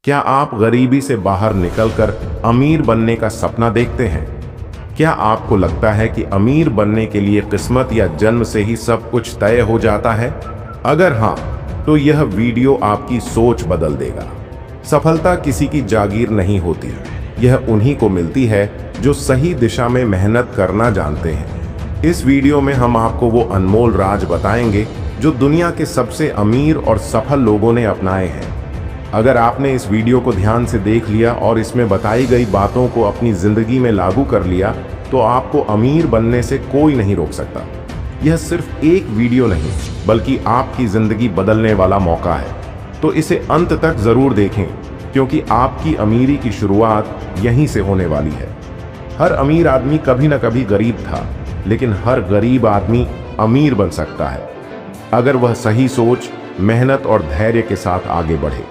क्या आप गरीबी से बाहर निकलकर अमीर बनने का सपना देखते हैं? क्या आपको लगता है कि अमीर बनने के लिए किस्मत या जन्म से ही सब कुछ तय हो जाता है? अगर हाँ, तो यह वीडियो आपकी सोच बदल देगा। सफलता किसी की जागीर नहीं होती, यह उन्हीं को मिलती है जो सही दिशा में मेहनत करना जानते हैं। इस वीडियो में हम आपको वो अनमोल राज बताएंगे जो दुनिया के सबसे अमीर और सफल लोगों ने अपनाए हैं। अगर आपने इस वीडियो को ध्यान से देख लिया और इसमें बताई गई बातों को अपनी जिंदगी में लागू कर लिया, तो आपको अमीर बनने से कोई नहीं रोक सकता। यह सिर्फ एक वीडियो नहीं, बल्कि आपकी जिंदगी बदलने वाला मौका है। तो इसे अंत तक जरूर देखें, क्योंकि आपकी अमीरी की शुरुआत यहीं से होने वाली है। हर अमीर आदमी कभी न कभी गरीब था, लेकिन हर गरीब आदमी अमीर बन सकता है, अगर वह सही सोच, मेहनत और धैर्य के साथ आगे बढ़े।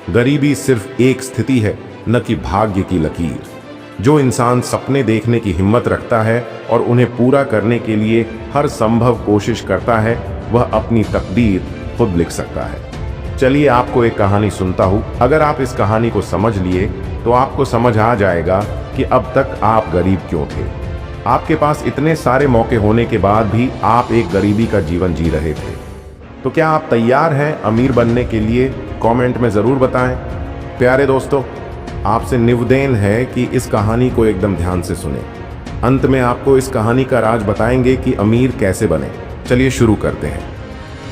गरीबी सिर्फ एक स्थिति है, न कि भाग्य की लकीर। जो इंसान सपने देखने की हिम्मत रखता है और उन्हें पूरा करने के लिए हर संभव कोशिश करता है, वह अपनी तकदीर खुद लिख सकता है। चलिए आपको एक कहानी सुनता हूँ। अगर आप इस कहानी को समझ लिए, तो आपको समझ आ जाएगा कि अब तक आप गरीब क्यों थे। आपके पास इतने सारे मौके होने के बाद भी आप एक गरीबी का जीवन जी रहे थे। तो क्या आप तैयार हैं अमीर बनने के लिए? कमेंट में ज़रूर बताएं। प्यारे दोस्तों, आपसे निवेदन है कि इस कहानी को एकदम ध्यान से सुनें। अंत में आपको इस कहानी का राज बताएंगे कि अमीर कैसे बने। चलिए शुरू करते हैं।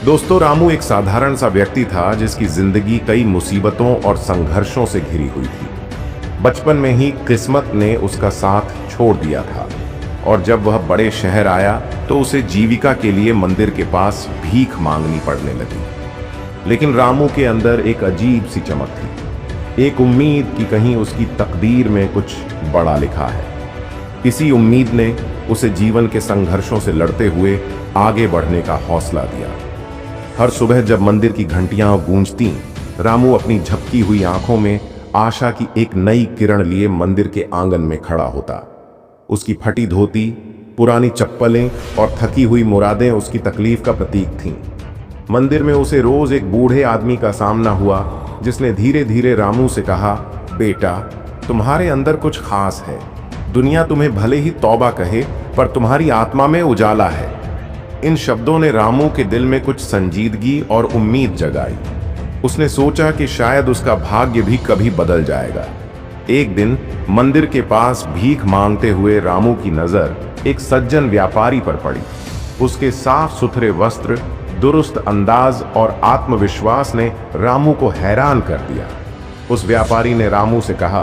दोस्तों, रामू एक साधारण सा व्यक्ति था जिसकी जिंदगी कई मुसीबतों और संघर्षों से घिरी हुई थी। बचपन में ही किस्मत ने उसका साथ छोड़ दिया था और जब वह बड़े शहर आया तो उसे जीविका के लिए मंदिर के पास भीख मांगनी पड़ने लगी। लेकिन रामू के अंदर एक अजीब सी चमक थी, एक उम्मीद कि कहीं उसकी तकदीर में कुछ बड़ा लिखा है। इसी उम्मीद ने उसे जीवन के संघर्षों से लड़ते हुए आगे बढ़ने का हौसला दिया। हर सुबह जब मंदिर की घंटियां गूंजतीं, रामू अपनी झपकी हुई आंखों में आशा की एक नई किरण लिए मंदिर के आंगन में खड़ा होता। उसकी फटी धोती, पुरानी चप्पलें और थकी हुई मुरादें उसकी तकलीफ का प्रतीक थीं। मंदिर में उसे रोज एक बूढ़े आदमी का सामना हुआ, जिसने धीरे धीरे रामू से कहा, बेटा, तुम्हारे अंदर कुछ खास है। दुनिया तुम्हें भले ही तौबा कहे, पर तुम्हारी आत्मा में उजाला है। इन शब्दों ने रामू के दिल में कुछ संजीदगी और उम्मीद जगाई। उसने सोचा कि शायद उसका भाग्य भी कभी बदल जाएगा। एक दिन मंदिर के पास भीख मांगते हुए रामू की नजर एक सज्जन व्यापारी पर पड़ी। उसके साफ सुथरे वस्त्र, दुरुस्त अंदाज और आत्मविश्वास ने रामू को हैरान कर दिया। उस व्यापारी ने रामू से कहा,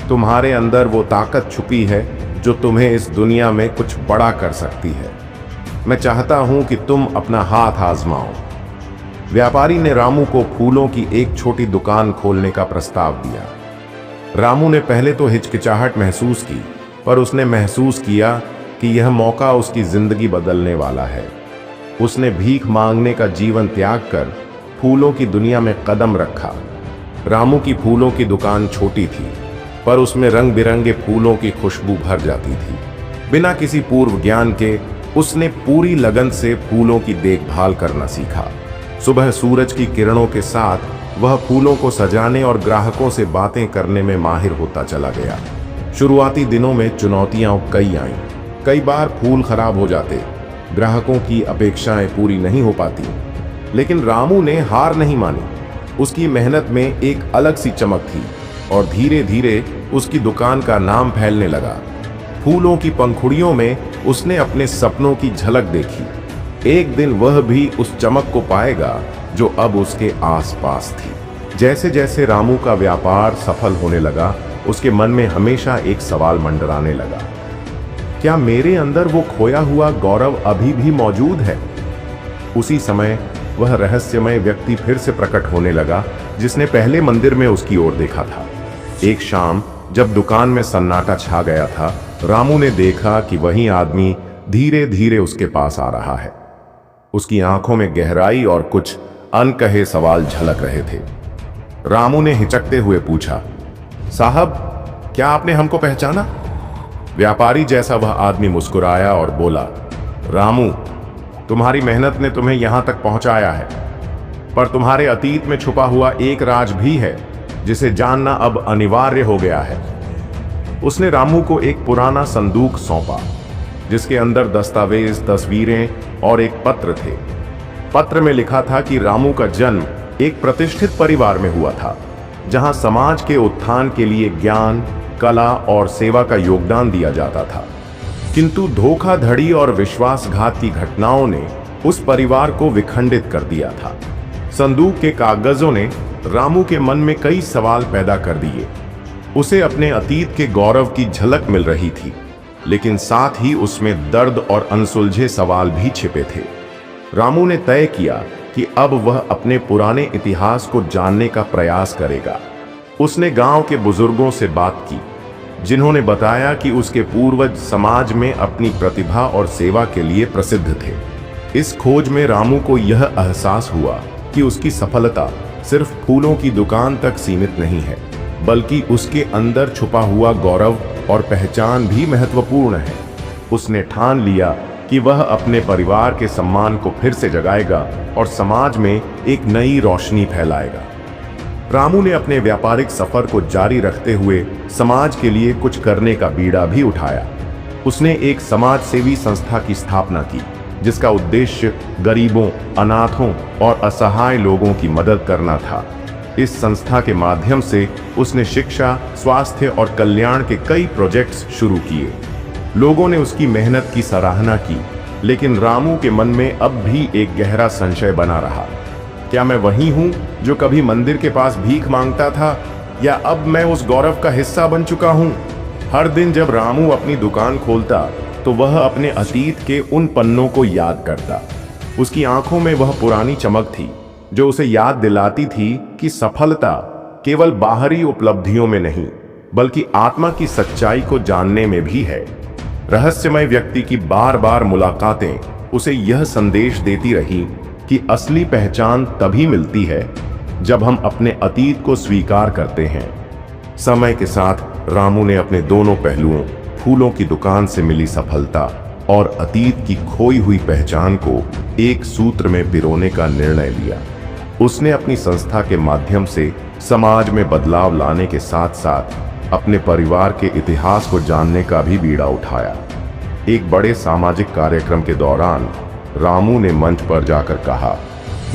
तुम्हारे अंदर वो ताकत छुपी है जो तुम्हें इस दुनिया में कुछ बड़ा कर सकती है। मैं चाहता हूं कि तुम अपना हाथ आजमाओ। व्यापारी ने रामू को फूलों की एक छोटी दुकान खोलने का प्रस्ताव दिया। रामू ने पहले तो हिचकिचाहट महसूस की, पर उसने महसूस किया कि यह मौका उसकी जिंदगी बदलने वाला है। उसने भीख मांगने का जीवन त्याग कर फूलों की दुनिया में कदम रखा। रामू की फूलों की दुकान छोटी थी, पर उसमें रंग बिरंगे फूलों की खुशबू भर जाती थी। बिना किसी पूर्व ज्ञान के उसने पूरी लगन से फूलों की देखभाल करना सीखा। सुबह सूरज की किरणों के साथ वह फूलों को सजाने और ग्राहकों से बातें करने में माहिर होता चला गया। शुरुआती दिनों में चुनौतियां कई आईं। कई बार फूल खराब हो जाते, ग्राहकों की अपेक्षाएं पूरी नहीं हो पाती, लेकिन रामू ने हार नहीं मानी। उसकी मेहनत में एक अलग सी चमक थी और धीरे धीरे उसकी दुकान का नाम फैलने लगा। फूलों की पंखुड़ियों में उसने अपने सपनों की झलक देखी। एक दिन वह भी उस चमक को पाएगा जो अब उसके आसपास थी। जैसे जैसे रामू का व्यापार सफल होने लगा, उसके मन में हमेशा एक सवाल मंडराने लगा, क्या मेरे अंदर वो खोया हुआ गौरव अभी भी मौजूद है? उसी समय वह रहस्यमय व्यक्ति फिर से प्रकट होने लगा, जिसने पहले मंदिर में उसकी ओर देखा था। एक शाम जब दुकान में सन्नाटा छा गया था, रामू ने देखा कि वही आदमी धीरे धीरे उसके पास आ रहा है। उसकी आंखों में गहराई और कुछ अनकहे सवाल झलक रहे थे। रामू ने हिचकते हुए पूछा, साहब, क्या आपने हमको पहचाना? व्यापारी जैसा वह आदमी मुस्कुराया और बोला, रामू, तुम्हारी मेहनत ने तुम्हें यहां तक पहुंचाया है, पर तुम्हारे अतीत में छुपा हुआ एक राज भी है जिसे जानना अब अनिवार्य हो गया है। उसने रामू को एक पुराना संदूक सौंपा, जिसके अंदर दस्तावेज, तस्वीरें और एक पत्र थे। पत्र में लिखा था कि रामू का जन्म एक प्रतिष्ठित परिवार में हुआ था, जहां समाज के उत्थान के लिए ज्ञान, कला और सेवा का योगदान दिया जाता था। किंतु धोखाधड़ी और विश्वासघात की घटनाओं ने उस परिवार को विखंडित कर दिया था। संदूक के कागजों ने रामू के मन में कई सवाल पैदा कर दिए। उसे अपने अतीत के गौरव की झलक मिल रही थी, लेकिन साथ ही उसमें दर्द और अनसुलझे सवाल भी छिपे थे। रामू ने तय किया कि अब वह अपने पुराने इतिहास को जानने का प्रयास करेगा। उसने गांव के बुजुर्गों से बात की, जिन्होंने बताया कि उसके पूर्वज समाज में अपनी प्रतिभा और सेवा के लिए प्रसिद्ध थे। इस खोज में रामू को यह एहसास हुआ कि उसकी सफलता सिर्फ फूलों की दुकान तक सीमित नहीं है, बल्कि उसके अंदर छुपा हुआ गौरव और पहचान भी महत्वपूर्ण है। उसने ठान लिया कि वह अपने परिवार के सम्मान को फिर से जगाएगा और समाज में एक नई रोशनी फैलाएगा। रामू ने अपने व्यापारिक सफर को जारी रखते हुए समाज के लिए कुछ करने का बीड़ा भी उठाया। उसने एक समाज सेवी संस्था की स्थापना की, जिसका उद्देश्य गरीबों, अनाथों और असहाय लोगों की मदद करना था। इस संस्था के माध्यम से उसने शिक्षा, स्वास्थ्य और कल्याण के कई प्रोजेक्ट्स शुरू किए। लोगों ने उसकी मेहनत की सराहना की, लेकिन रामू के मन में अब भी एक गहरा संशय बना रहा। क्या मैं वही हूं जो कभी मंदिर के पास भीख मांगता था, या अब मैं उस गौरव का हिस्सा बन चुका हूं? हर दिन जब रामू अपनी दुकान खोलता तो वह अपने अतीत के उन पन्नों को याद करता। उसकी आंखों में वह पुरानी चमक थी, जो उसे याद दिलाती थी कि सफलता केवल बाहरी उपलब्धियों में नहीं, बल्कि आत्मा की सच्चाई को जानने में भी है। रहस्यमय व्यक्ति की बार बार मुलाकातें उसे यह संदेश देती रही कि असली पहचान तभी मिलती है जब हम अपने अतीत को स्वीकार करते हैं। समय के साथ रामू ने अपने दोनों पहलुओं, फूलों की दुकान से मिली सफलता और अतीत की खोई हुई पहचान को एक सूत्र में पिरोने का निर्णय लिया। उसने अपनी संस्था के माध्यम से समाज में बदलाव लाने के साथ साथ अपने परिवार के इतिहास को जानने का भी बीड़ा उठाया। एक बड़े सामाजिक कार्यक्रम के दौरान रामू ने मंच पर जाकर कहा,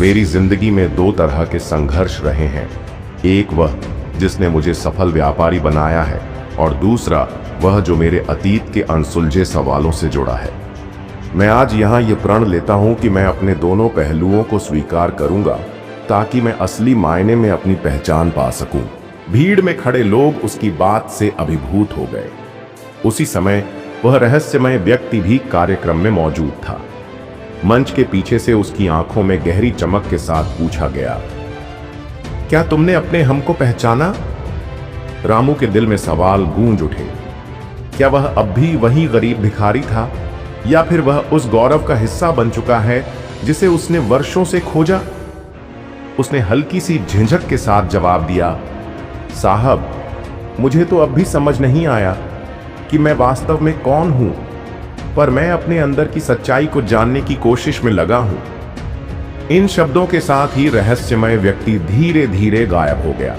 मेरी जिंदगी में दो तरह के संघर्ष रहे हैं। एक वह जिसने मुझे सफल व्यापारी बनाया है, और दूसरा वह जो मेरे अतीत के अनसुलझे सवालों से जुड़ा है। मैं आज यहाँ ये प्रण लेता हूँ कि मैं अपने दोनों पहलुओं को स्वीकार करूँगा, ताकि मैं असली मायने में अपनी पहचान पा सकूं। भीड़ में खड़े लोग उसकी बात से अभिभूत हो गए। उसी समय वह रहस्यमय व्यक्ति भी कार्यक्रम में मौजूद था। मंच के पीछे से उसकी आंखों में गहरी चमक के साथ पूछा गया, क्या तुमने अपने हम को पहचाना? रामू के दिल में सवाल गूंज उठे। क्या वह अब भी वही गरीब भिखारी था, या फिर वह उस गौरव का हिस्सा बन चुका है जिसे उसने वर्षों से खोजा? उसने हल्की सी झिझक के साथ जवाब दिया, साहब, मुझे तो अब भी समझ नहीं आया कि मैं वास्तव में कौन हूं, पर मैं अपने अंदर की सच्चाई को जानने की कोशिश में लगा हूं। इन शब्दों के साथ ही रहस्यमय व्यक्ति धीरे धीरे गायब हो गया,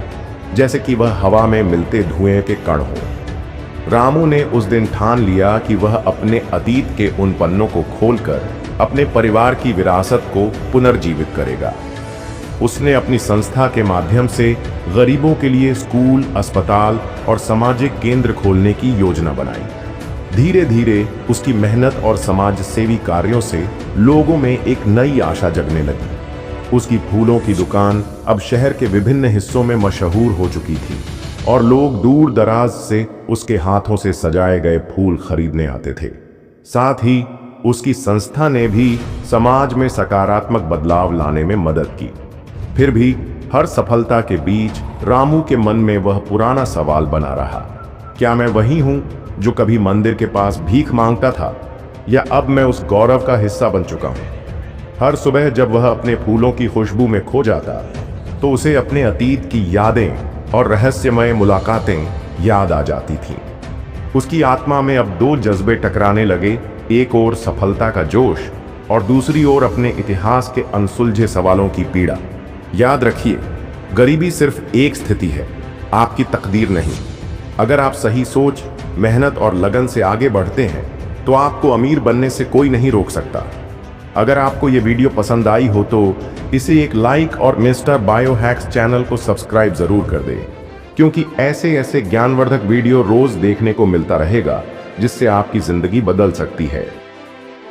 जैसे कि वह हवा में मिलते धुएं के कण हो। रामू ने उस दिन ठान लिया कि वह अपने अतीत के उन पन्नों को खोलकर अपने परिवार की विरासत को पुनर्जीवित करेगा। उसने अपनी संस्था के माध्यम से गरीबों के लिए स्कूल, अस्पताल और सामाजिक केंद्र खोलने की योजना बनाई। धीरे धीरे उसकी मेहनत और समाज सेवी कार्यों से लोगों में एक नई आशा जगने लगी। उसकी फूलों की दुकान अब शहर के विभिन्न हिस्सों में मशहूर हो चुकी थी, और लोग दूर दराज से उसके हाथों से सजाए गए फूल खरीदने आते थे। साथ ही उसकी संस्था ने भी समाज में सकारात्मक बदलाव लाने में मदद की। फिर भी हर सफलता के बीच रामू के मन में वह पुराना सवाल बना रहा, क्या मैं वही हूं जो कभी मंदिर के पास भीख मांगता था, या अब मैं उस गौरव का हिस्सा बन चुका हूं? हर सुबह जब वह अपने फूलों की खुशबू में खो जाता, तो उसे अपने अतीत की यादें और रहस्यमय मुलाकातें याद आ जाती थीं। उसकी आत्मा में अब दो जज्बे टकराने लगे, एक ओर सफलता का जोश और दूसरी ओर अपने इतिहास के अनसुलझे सवालों की पीड़ा। याद रखिए, गरीबी सिर्फ एक स्थिति है, आपकी तकदीर नहीं। अगर आप सही सोच, मेहनत और लगन से आगे बढ़ते हैं तो आपको अमीर बनने से कोई नहीं रोक सकता। अगर आपको ये वीडियो पसंद आई हो तो इसे एक लाइक और मिस्टर बायोहैक्स चैनल को सब्सक्राइब जरूर कर दें, क्योंकि ऐसे ऐसे ज्ञानवर्धक वीडियो रोज देखने को मिलता रहेगा जिससे आपकी जिंदगी बदल सकती है।